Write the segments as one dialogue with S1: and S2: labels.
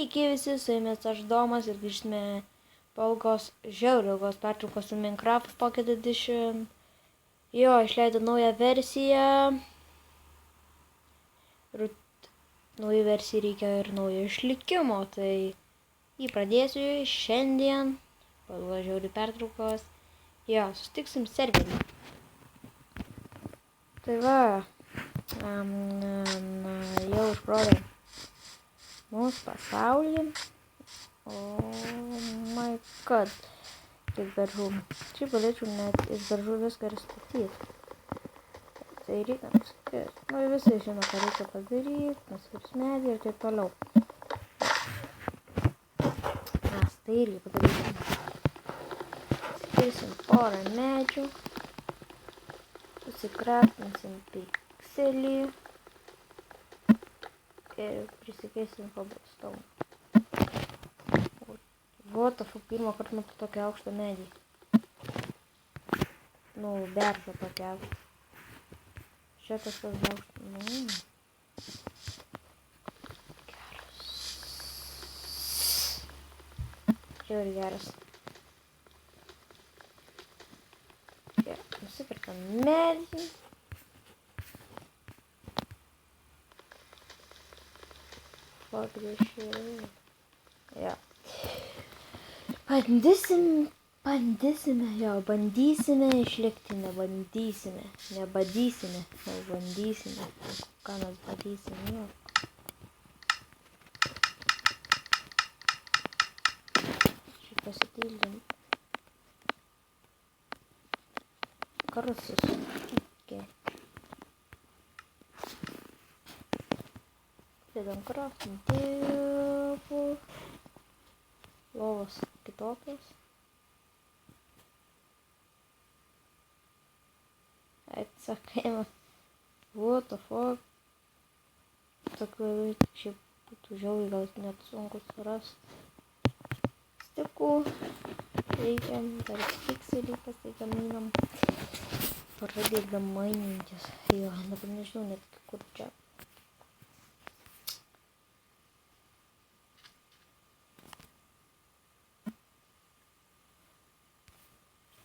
S1: Sveiki visi, su jumis aš Domas ir grįžtame po ilgos, žiauriai ilgos pertraukos su Minecraft Pocket Edition. Jo, išleido naują versiją. Ir naujai versijai reikia ir naujo išlikimo, tai jį pradėsiu šiandien. Po ilgos žiauriai pertraukos. Jo, sustiksim serverį. Tai va, jau užkrovėm mūsų pasaulį. Oh my god. Kiek beržų. Čia galėčiau net iš beržų viską ir statyti. Tai reikia nuskirti. Nu, visi žino, ką reikia padaryti. Nuskirti medį ir taip toliau. Mes tai irgi padarysim. Skirsim porą medžių. Susikraftinsim pikselį. Ir prisikeisim cobblestone. What the fuck, pirmą kartą matau tokį aukštą medį. Nu, beržą tokį aukštą. Šitas tas aukštą. Nu. Geras. Žiauriai geras. Nusipirkam medį. Pagrįšiu. Jo. Bandysime išlikti, nebandysime. Ką mes bandysime, jo. Čia pasipildim. Karsus. Okay. Pridam craftinti. Lovos kitokios. Atsakėme. What the fuck. Tokių šiaip būtų žiauriai gal net sunku surasti. Stikų. Reikiam. Dar pikselį pasigaminam. Pradėdam mainintis. Jo, dabar nežinau net kur čia.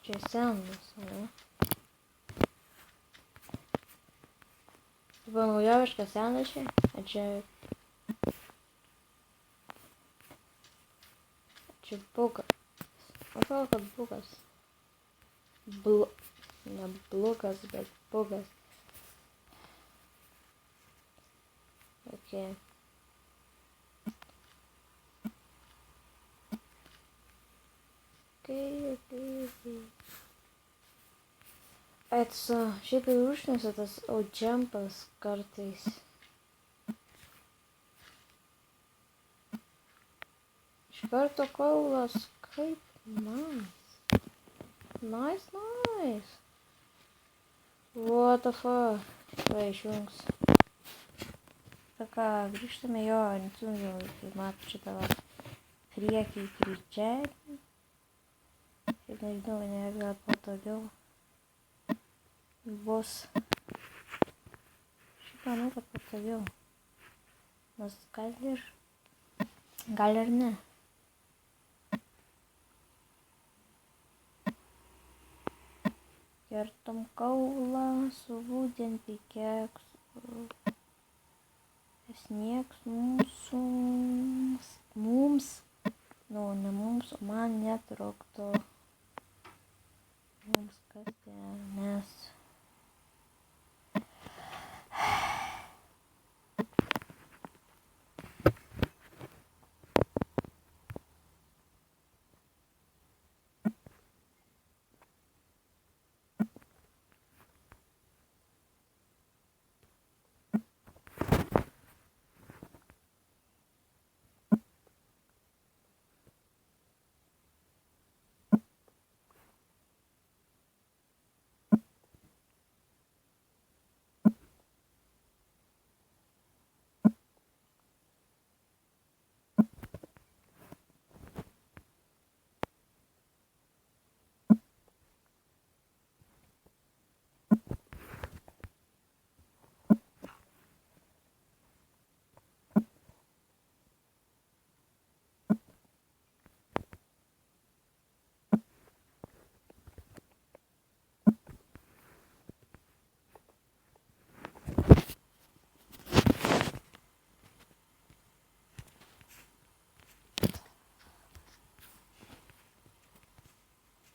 S1: Čia senas, ne? Tai buvo naujoviškas senas čia? A čia bugas. Atrodo, kad bugas. Ne blogas, bet bugas. Okay. Okay. Šiaip ir užknisa tas outjumpas kartais. Iš karto kaulas, kaip nice. Nice. What the fuck. Va, išjungs. Tai ką, grįžtame jo, nesunžiau, kai matau šitą va priekį kryčią. Ir nežinau, ne gal patogiau bus. Šiaip manau, kad patogiau. Nors gal ir ne. Kertam kaulą su wooden pickaxe. Sniegs mums, nu ne mums, o man netrukdo. Mums kasti, nes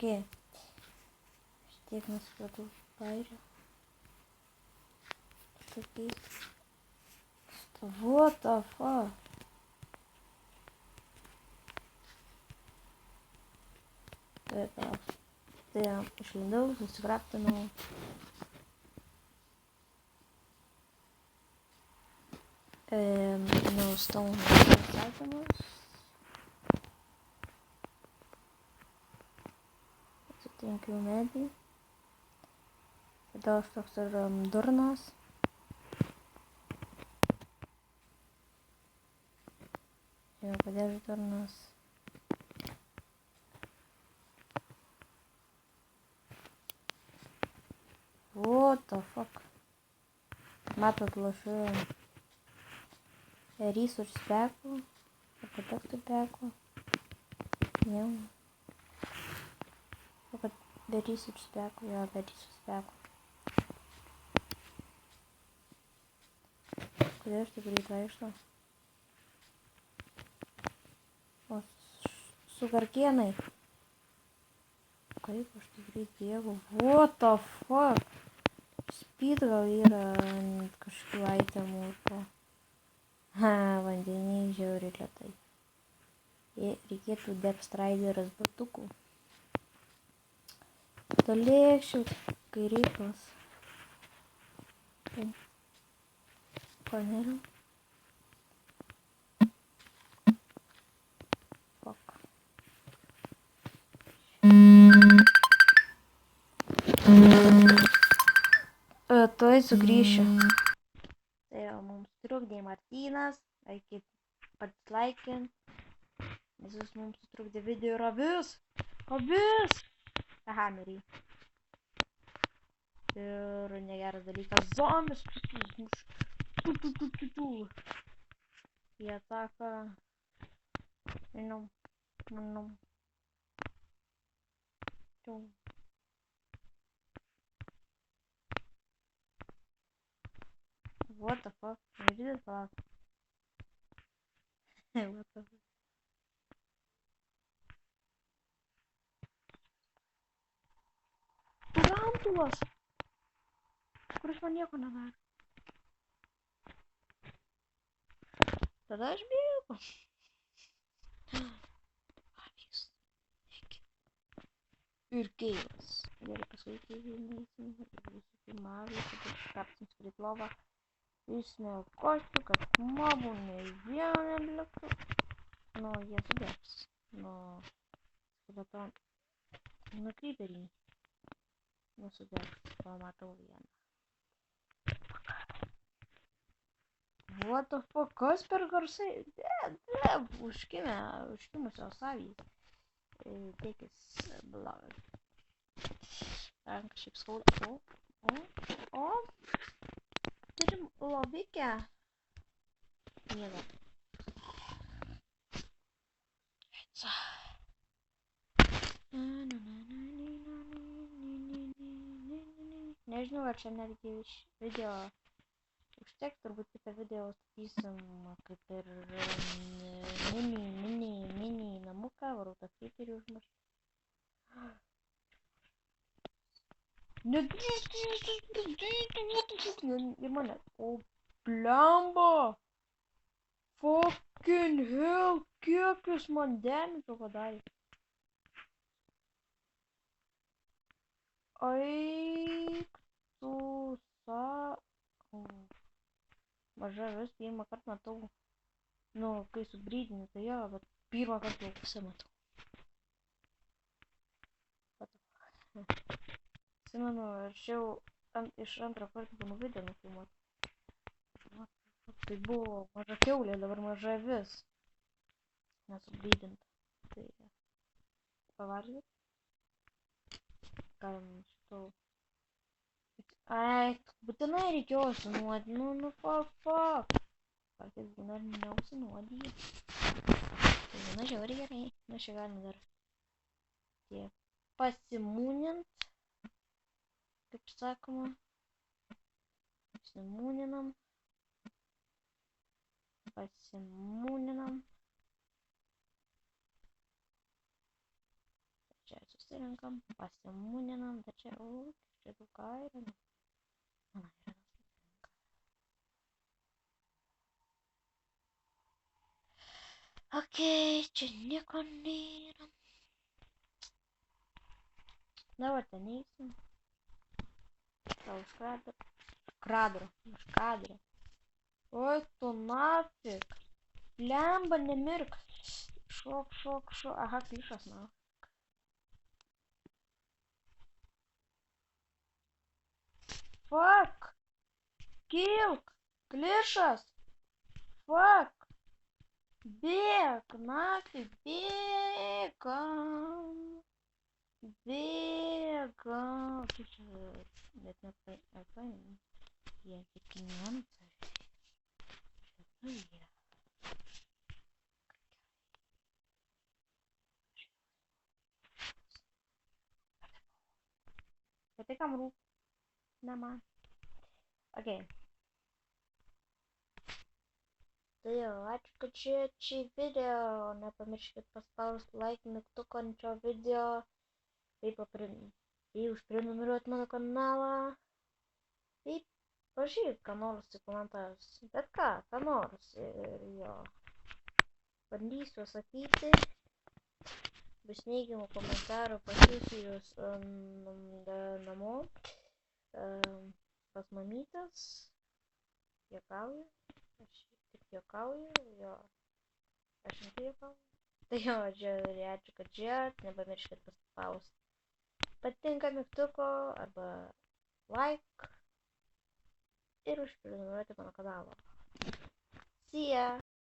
S1: Okei. Tiek nesupratau pairio. Tokiais. What the fuck? Tai palauk. Tai išlindau, susikraptinau. Nustaunau atsakymus. Atsitinkiu medį. Tada aš toks ir durnas. Jau kodėl aš durnas. What the fuck? Matot, lošiu research pack'ų, produktų pack'ų. Jau. Be research pack'ų, jo, be research pack'ų. Kodėl aš taip greit vaikštau? O su garkienai. Kaip aš taip greit bėgu? What the fuck? Speed gal yra kažkokių itemų. Vandenį žiauriai lėtai. Reikėtų Depth Rideras batukų. Tolėkščiau, kai reikalas. Paneliu. Fuck. Tuoj sugrįšiu. Tai jau mums trukdė Martynas. Eikit patislaikint. Nes jis mums sutrukdė video ir avis. Avis! Aha, mirė. Ir negeras dalykas. Zombis. Jie ataka. Minum. What the fuck? Nežinai palauk. What the fuck? Tarantulas! Kuris man nieko nedaro. Tada aš bėgu. Avys. Ir keivas. Gerai, paskui keiviniaisim. Visų pirma, avys. Tada kapsins prie lovą. Išsmėjau koštų, kad mobų nei vieno nebliktų. Nu, jie sudegs. Nu, skeleton. Nu, kryperį. Nesudegs. Pamatau vieną. What the fuck? Kas per garsai? Užkimusios avys. Teikis blogas. Ten kažkaip skauda. O. Turim lobikę. Mėgą. Nežinau, ar čia netgi video užteks, turbūt kitą video statysim kaip ir mini namuką, varau tą kryperį užmaršti. Ir mane. O, blemba! Fucking hell! Kiek jūs man dėmesio padarė? Aik tu sa... Maža vis pirmą kartą matau. Nu, kai subrydini, tai jo, bet pirmą kartą laukuse matau. Atsimenu, aš jau iš antro karto būnu video nufilmuoti. Tai buvo maža kiaulė, dabar maža vis. Nesubrydinta. Tai pavalgyt. Gal šitau. Ai, būtinai reikėjo sunuodyti. Nu, fuck. Kartais būna ir neusinuodyti. Tai būna žiauriai gerai. Nu, čia galima dar tiek pasimūnint. Kaip sakoma. Pasimūninam. Trečiasis pasirenkam, pasimuninam, bet čia, čia daug aironų. Man aironas patinka. Okei, čia nieko nėra. Dabar ten eisim. Ką už kadro. Oi, tu nafik. Lemba, nemirk. Šok. Aha, klišas, na. Fuck. Kilk. Klišas. Fuck. Bėk, nafik, bėgam. Kaip čia, net nepaėmė. Jie tik nemca. Čia jie. Bet tai kam rūp? Ne man. Okei. Tai jau, ačiū, kad žiūrėjot šį video. Nepamirškit paspausti like mygtuką ant šio video. Taip užprenumeruoti mano kanalą. Taip, parašykit ką nors į komentarus. Bet ką nors. Ir jo. Bandysiu atsakyti. Bus neigiamų komentarų, pasiųsiu jūs namo. Pas mamytes. Juokauju. Aš tik juokauju. Jo. Aš rimtai juokauju. Tai jo, ačiū, kad žiūrėjot. Nepamirškit paspausti patinka mygtuko arba like ir užprenumeruoti mano kanalą. See ya!